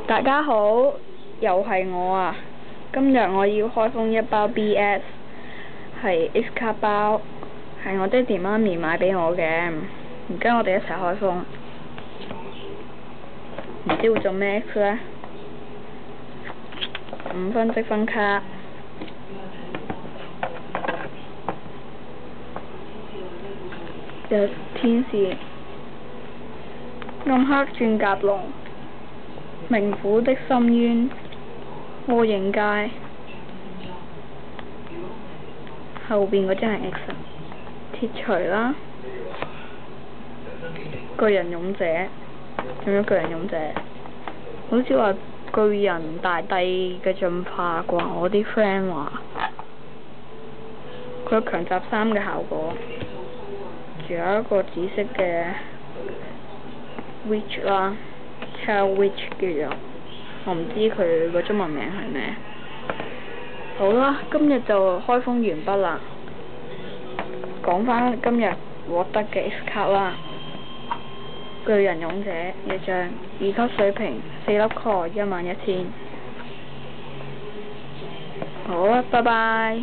大家好，又係我啊！今日我要開封一包 BS， 係 X 卡包，係我爹哋媽咪買俾我嘅。而家我哋一齊開封，唔知會做咩 X 呢？5分積分卡，有天使，暗黑鑽甲龍。冥府的深淵，魔影街，後邊嗰張係 X， 鐵錘啦，巨人勇者，仲有巨人勇者，好似話巨人大帝嘅進化啩，我啲 friend 話，佢有強襲3嘅效果，仲有一個紫色嘅 Witch 啦。超 Witch 叫做，我唔知佢個中文名係咩。好啦，今日就開封完畢啦。講返今日獲得嘅 X 卡啦，巨人勇者一張，2級水平，4粒 core，11000。好啦，拜拜。